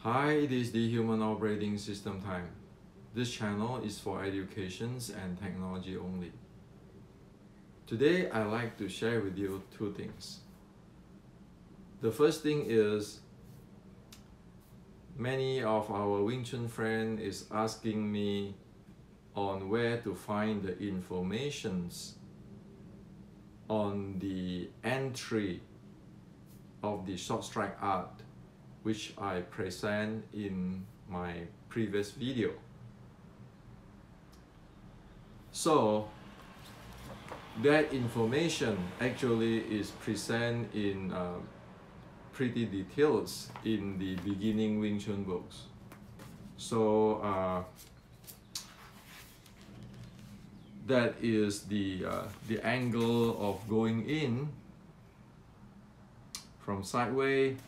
Hi, it is the Human Operating System time. This channel is for educations and technology only. Today, I'd like to share with you two things. The first thing is, many of our Wing Chun friends is asking me on where to find the informations on the entry of the short strike art, which I present in my previous video. So that information actually is present in pretty details in the beginning Wing Chun books. So that is the angle of going in from sideways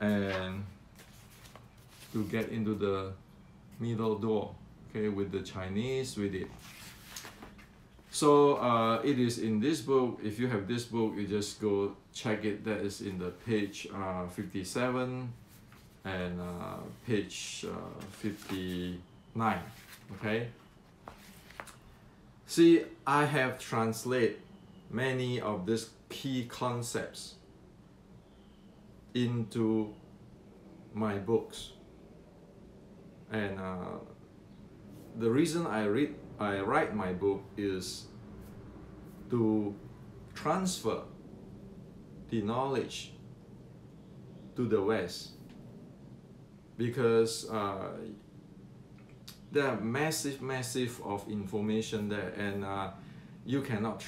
and to get into the middle door, okay, with the Chinese with it. So it is in this book. If you have this book, you just go check it. That is in the page 57 and page 59, okay. See, I have translated many of these key concepts into my books, and the reason I write my book is to transfer the knowledge to the West, because there are massive of information there, and you cannot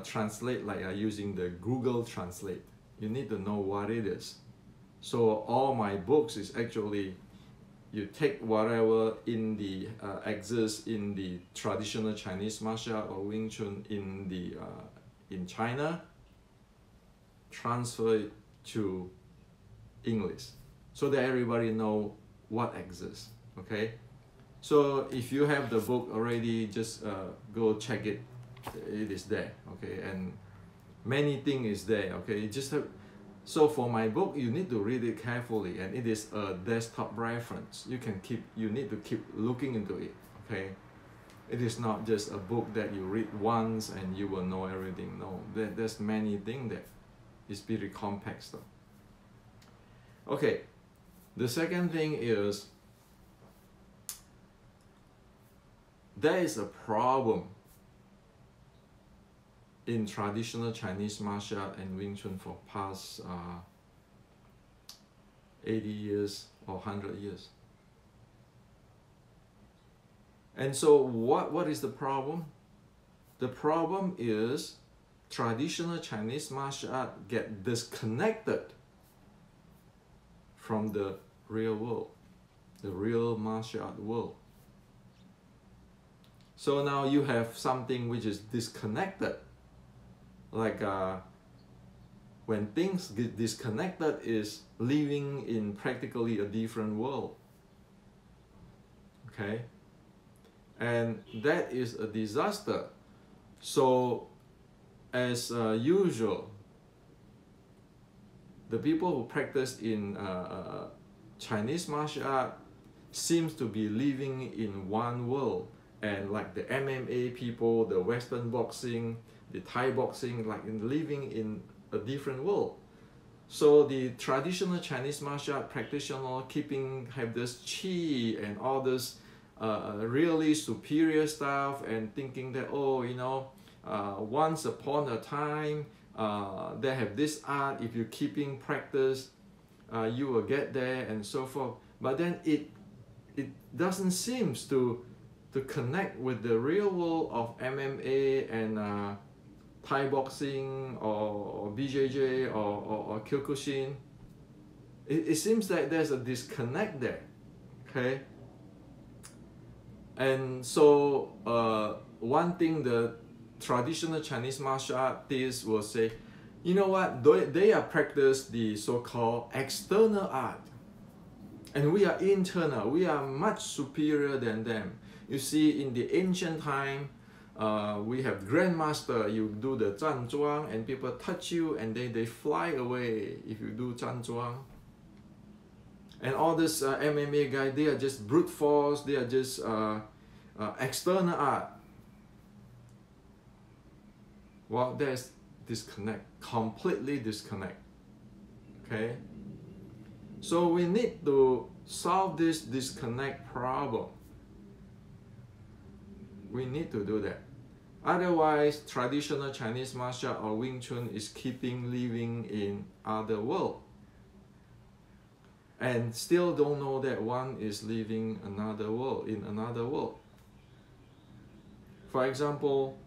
translate like using the Google Translate. You need to know what it is. So all my books is actually, you take whatever in the exists in the traditional Chinese martial art or Wing Chun in China, transfer it to English so that everybody know what exists. Okay, so if you have the book already, just go check it. It is there. Okay, and many things is there. Okay, just have. So for my book, you need to read it carefully, and it is a desktop reference. You need to keep looking into it, okay? It is not just a book that you read once and you will know everything. No, there's many things there. It's pretty complex though. Okay, the second thing is, there is a problem in traditional Chinese martial art and Wing Chun for past 80 years or 100 years. And so what is the problem? The problem is traditional Chinese martial art get disconnected from the real world, the real martial art world. So now you have something which is disconnected. Like when things get disconnected, is living in practically a different world, okay, and that is a disaster. So as usual, the people who practice in Chinese martial art seems to be living in one world, and like the MMA people, the Western boxing, the Thai boxing, like living in a different world. So the traditional Chinese martial art practitioner have this chi and all this really superior stuff, and thinking that, oh, you know, once upon a time they have this art. If you keeping practice, you will get there and so forth. But then it doesn't seem to connect with the real world of MMA and Thai boxing or BJJ or Kyokushin. It seems like there's a disconnect there, okay? And so one thing the traditional Chinese martial artists will say, you know what, they are practice the so-called external art, and we are internal, we are much superior than them. You see, in the ancient time, we have grandmaster, you do the 站桩 and people touch you and they fly away if you do 站桩. And all this MMA guys, they are just brute force, they are just external art. Well, there's disconnect, completely disconnect. Okay? So we need to solve this disconnect problem. We need to do that. Otherwise, traditional Chinese martial art or Wing Chun is keeping living in other world. And still don't know that one is living another world, in another world. For example,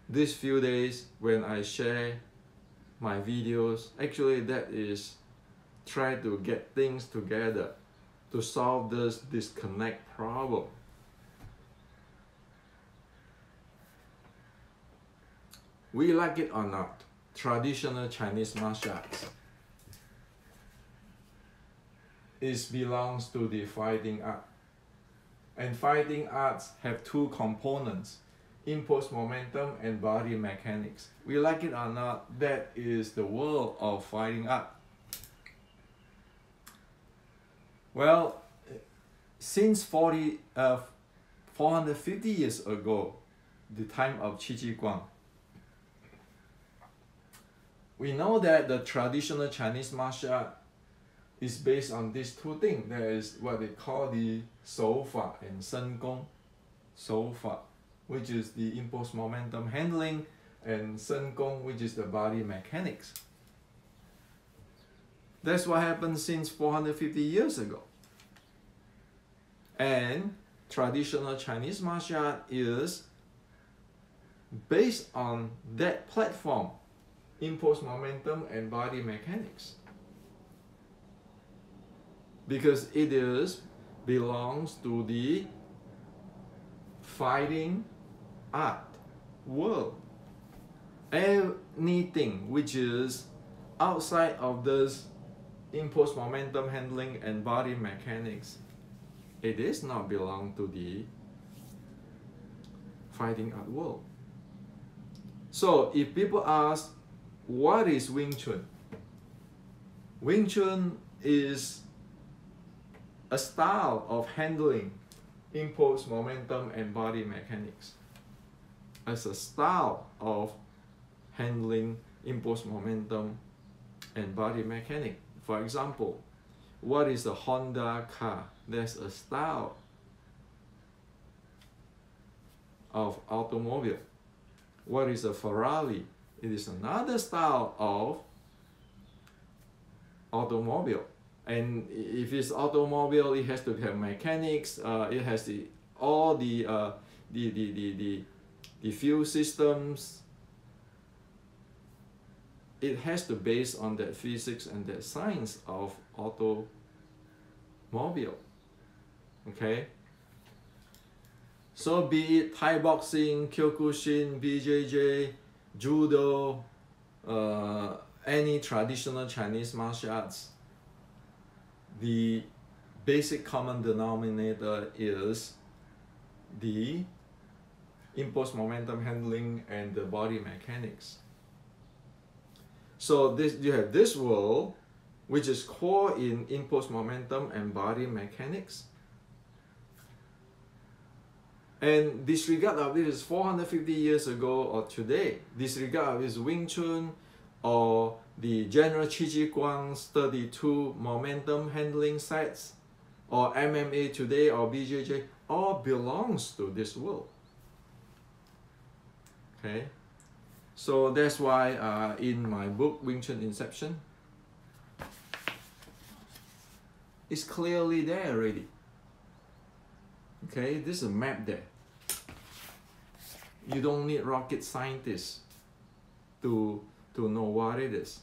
these few days when I share my videos, actually that is try to get things together to solve this disconnect problem. We like it or not, traditional Chinese martial arts belongs to the fighting art. And fighting arts have two components, impulse momentum and body mechanics. We like it or not, that is the world of fighting art. Well, since 450 years ago, the time of Qi Guang, we know that the traditional Chinese martial art is based on these two things. There is what they call the Shou Fa and Shen Gong. Shou Fa, which is the impulse momentum handling, and Shen Gong, which is the body mechanics. That's what happened since 450 years ago. And traditional Chinese martial art is based on that platform, impulse momentum and body mechanics. Because it belongs to the fighting art world. Anything which is outside of this impulse momentum handling and body mechanics, it is not belong to the fighting art world. So if people ask, what is Wing Chun? Wing Chun is a style of handling impulse momentum and body mechanics. As a style of handling impulse momentum and body mechanic. For example, what is a Honda car? That's a style of automobile. What is a Ferrari? It is another style of automobile. And if it's automobile, it has to have mechanics. It has all the fuel systems. It has to base on that physics and that science of automobile. Okay. So be it Thai boxing, Kyokushin, BJJ, Judo, any traditional Chinese martial arts, the basic common denominator is the impulse momentum handling and the body mechanics. So you have this world, which is core in impulse momentum and body mechanics. And disregard of this is 450 years ago or today. Disregard of this Wing Chun or the General Qi Guang's 32 momentum handling sets or MMA today or BJJ, all belongs to this world. Okay, so that's why in my book Wing Chun Inception, it's clearly there already. Okay, this is a map there. You don't need rocket scientists to know what it is.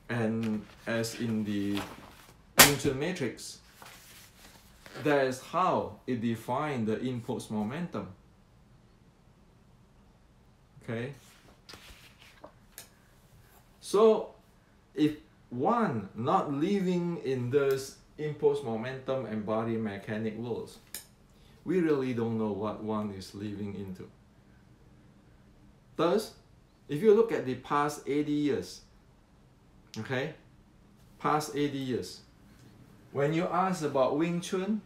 And as in the Wing Chun matrix, that is how it defines the impulse momentum. Okay. So if one not living in this impulse momentum and body mechanic worlds, we really don't know what one is living into. Thus, if you look at the past 80 years, okay, past 80 years. When you ask about Wing Chun,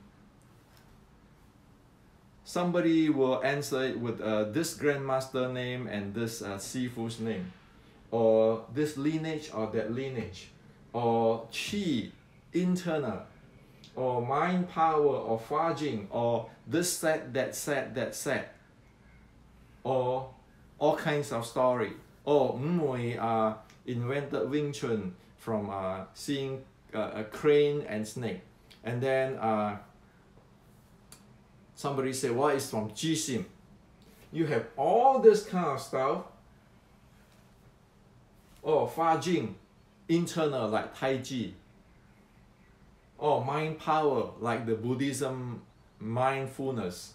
somebody will answer it with this grandmaster name and this Sifu's name, or this lineage or that lineage, or Qi, internal, or mind power, or Fajing, or this set, that set, that set, or all kinds of story. Or Mui invented Wing Chun from seeing a crane and snake. And then somebody say, well, it's from Jisim. You have all this kind of stuff. Or Fajing, internal, like Tai Chi. Or mind power, like the Buddhism mindfulness.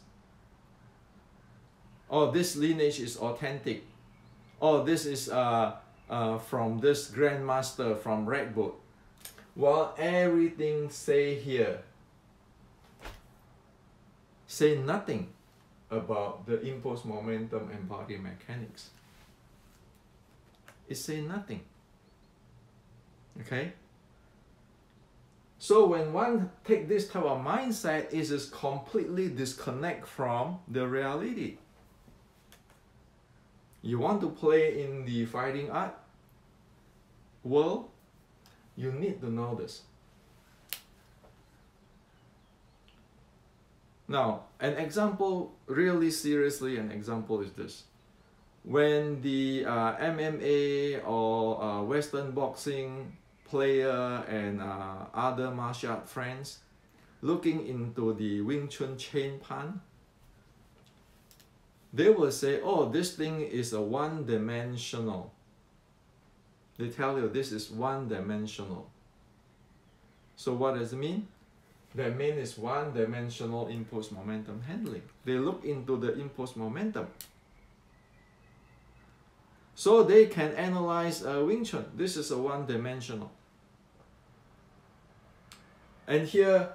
Or this lineage is authentic. Or this is from this grandmaster from Red Book. Well, everything say here say nothing about the impulse momentum and body mechanics. It say nothing. Okay? So when one take this type of mindset, it is completely disconnect from the reality. You want to play in the fighting art world, you need to know this. Now, an example, really seriously, an example is this. When the MMA or Western boxing player and other martial art friends looking into the Wing Chun chain pan, they will say, oh, this thing is a one-dimensional. They tell you this is one-dimensional. So what does it mean? That means it's one-dimensional impulse momentum handling. They look into the impulse momentum. So they can analyze Wing Chun. This is a one-dimensional. And here,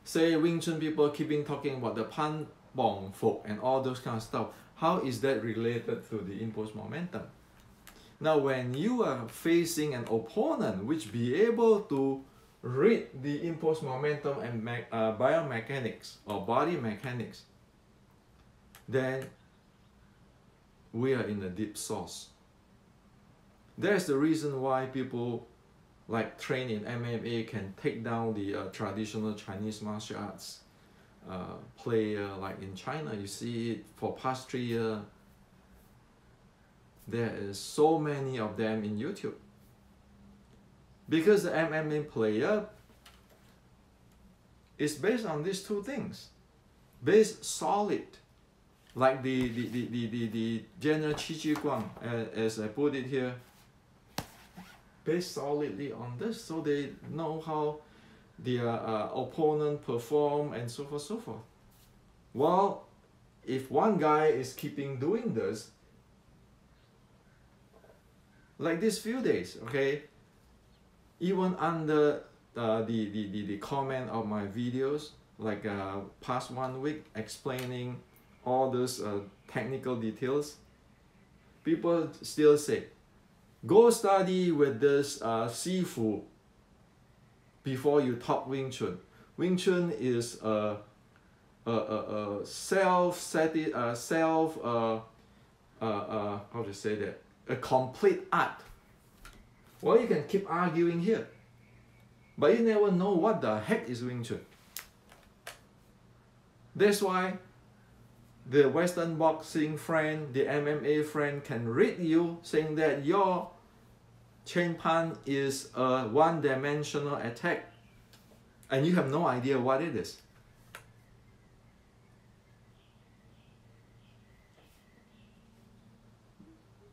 say Wing Chun people keeping talking about the pan, bong, fok, and all those kind of stuff. How is that related to the impulse momentum? Now, when you are facing an opponent which be able to read the impulse momentum and biomechanics or body mechanics, then we are in a deep source. That's the reason why people like train in MMA can take down the traditional Chinese martial arts player. Like in China, you see it for past 3 years. There is so many of them in YouTube. Because the MMA player is based on these two things. Based solid. Like the General Qi Ji Guang, as I put it here. Based solidly on this, so they know how their opponent perform and so forth, so forth. Well, if one guy is keeping doing this, like these few days, okay, even under the comment of my videos, like past 1 week explaining all those technical details, people still say, go study with this Sifu before you talk Wing Chun. Wing Chun is a how to say that? A complete art. Well, you can keep arguing here, but you never know what the heck is Wing Chun. That's why the Western boxing friend, the MMA friend can read you saying that your chain pan is a one-dimensional attack, and you have no idea what it is.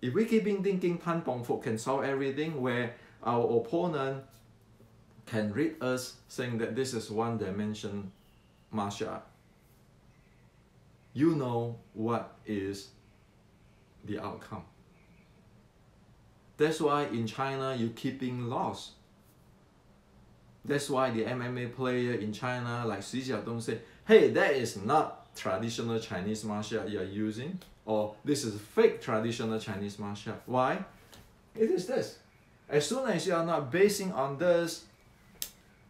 If we keep thinking Pan Pong Fok can solve everything, where our opponent can read us saying that this is one-dimension martial art, you know what is the outcome. That's why in China you keeping lost. That's why the MMA player in China like Xi Xiaodong say, hey, that is not traditional Chinese martial art you're using, or this is fake traditional Chinese martial art. Why? It is this. As soon as you are not basing on this,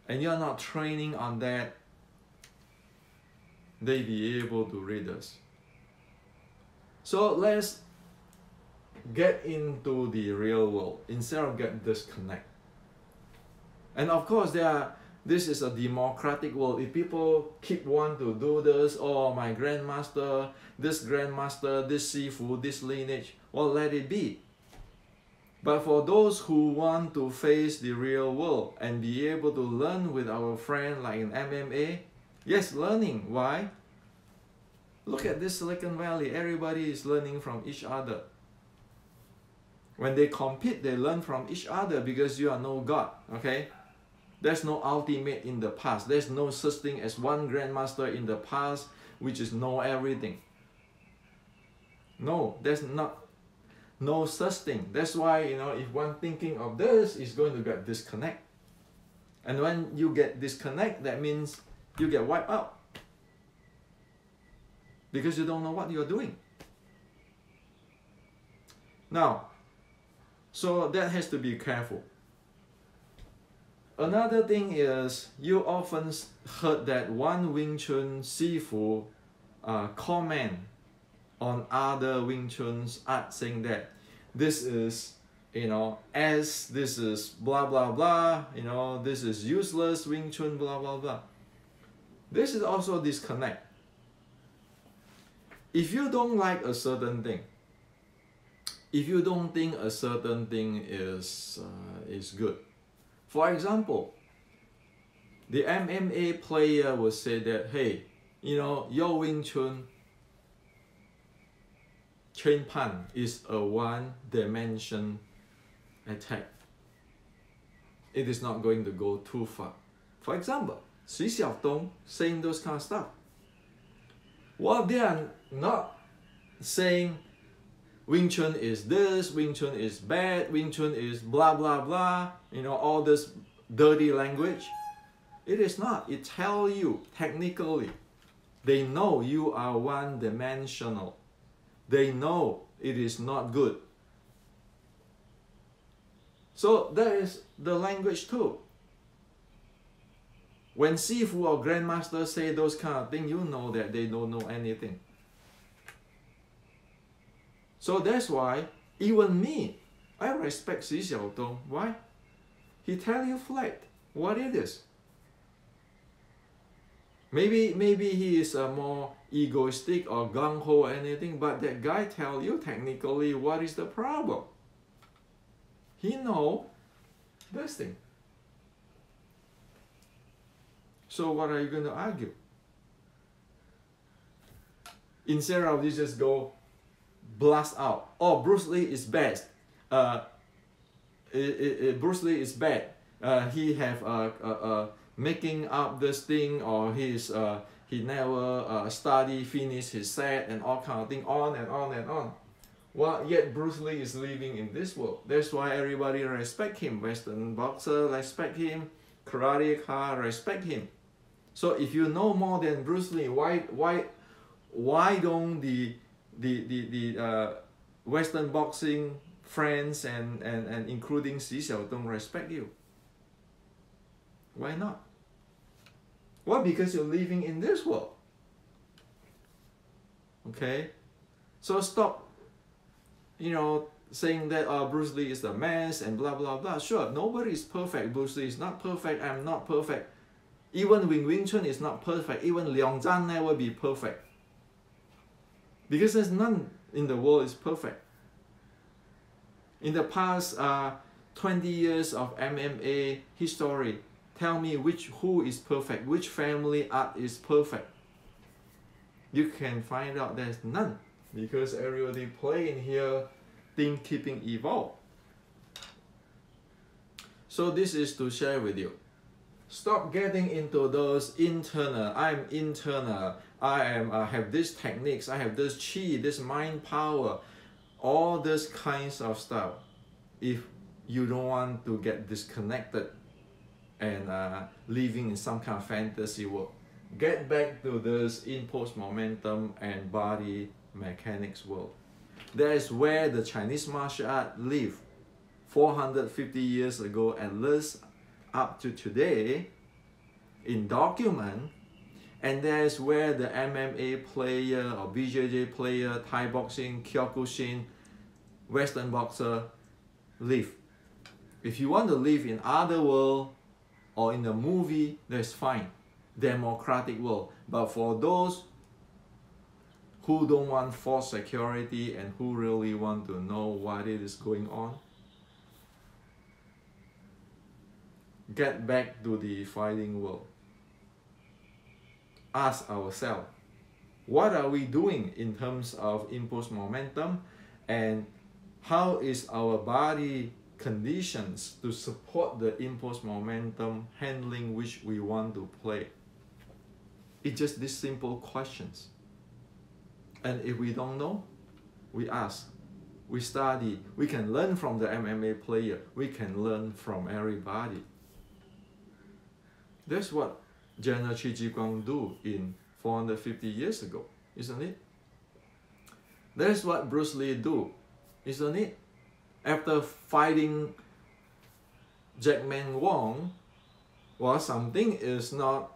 and you are not training on that, they be able to read us. So let's get into the real world instead of get disconnect. And of course, this is a democratic world. If people keep want to do this, oh, my grandmaster, this Sifu, this lineage, well, let it be. But for those who want to face the real world and be able to learn with our friend like in MMA, yes, learning. Why? Look at this Silicon Valley. Everybody is learning from each other. When they compete, they learn from each other because you are no God, okay? There's no ultimate in the past. There's no such thing as one grandmaster in the past which is know everything. No, there's no such thing. That's why, you know, if one thinking of this, is going to get disconnect. And when you get disconnect, that means you get wiped out. Because you don't know what you're doing. Now, so that has to be careful. Another thing is, you often heard that one Wing Chun Sifu comment on other Wing Chun's art saying that this is, you know, as this is blah blah blah, you know, this is useless Wing Chun blah blah blah. This is also disconnect. If you don't like a certain thing, if you don't think a certain thing is good, for example, the MMA player will say that, hey, you know, your Wing Chun chain punch is a one-dimension attack. It is not going to go too far. For example, Xu Xiaodong saying those kind of stuff. Well, they are not saying Wing Chun is this, Wing Chun is bad, Wing Chun is blah blah blah, you know, all this dirty language. It is not. It tells you technically, they know you are one-dimensional. They know it is not good. So that is the language too. When Sifu or Grandmaster say those kind of things, you know that they don't know anything. So that's why, even me, I respect Xu Xiaodong. Why? He tell you flat what it is. Maybe he is more egoistic or gung-ho or anything, but that guy tell you technically what is the problem. He know this thing. So what are you going to argue? Instead of you just go blast out, oh, Bruce Lee is best. Bruce Lee is bad. He have making up this thing, or he never finish his set and all kind of thing, on and on and on. Well, yet Bruce Lee is living in this world. That's why everybody respect him. Western boxer respect him. Karateka respect him. So if you know more than Bruce Lee, why don't the Western boxing friends and including Xu Xiaodong respect you? Why not? Well, because you're living in this world. Okay? So stop, you know, saying that Bruce Lee is a mess and blah blah blah. Sure, nobody is perfect. Bruce Lee is not perfect. I'm not perfect. Even Wing Chun is not perfect. Even Liang Zhan never be perfect. Because there's none in the world is perfect. In the past 20 years of MMA history, tell me who is perfect, which family art is perfect. You can find out there's none, because everybody playing here, thing keeping evolve. So this is to share with you. Stop getting into those internal, I'm internal, I am have these techniques, I have this chi, this mind power, all these kinds of stuff. If you don't want to get disconnected and living in some kind of fantasy world, get back to this impulse momentum and body mechanics world. That is where the Chinese martial art live 450 years ago, at least up to today, in document, and that's where the MMA player or BJJ player, Thai boxing, Kyokushin, Western boxer live. If you want to live in other world or in a movie, that's fine, democratic world. But for those who don't want false security and who really want to know what is going on, get back to the fighting world. Ask ourselves, what are we doing in terms of impulse momentum, and how is our body conditions to support the impulse momentum handling which we want to play? It's just these simple questions. And if we don't know, we ask, we study, we can learn from the MMA player, we can learn from everybody. That's what General Qi Ji Guang do in 450 years ago, isn't it? That's what Bruce Lee do, isn't it? After fighting Jack Man Wong, well, something is not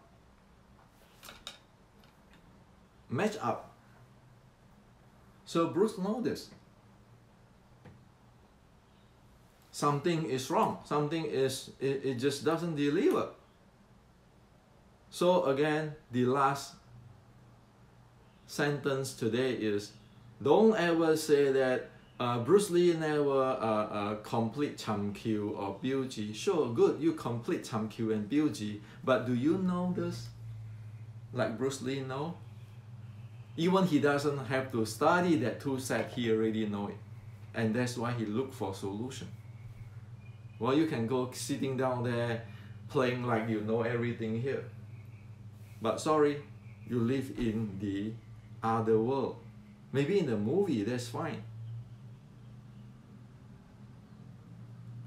match up. So Bruce knows this. Something is wrong. Something is, it just doesn't deliver. So again, the last sentence today is, don't ever say that Bruce Lee never complete Cham Kyu or Biu Ji. Sure, good, you complete Cham Kyu and Biu Ji, but do you know this? Like Bruce Lee know? Even he doesn't have to study that two set, he already know it. And that's why he look for solution. Well, you can go sitting down there playing like you know everything here. But sorry, you live in the other world. Maybe in the movie, that's fine.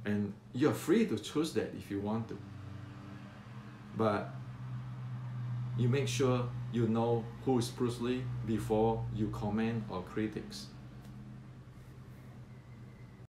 And you're free to choose that if you want to. But you make sure you know who is Bruce Lee before you comment or critics.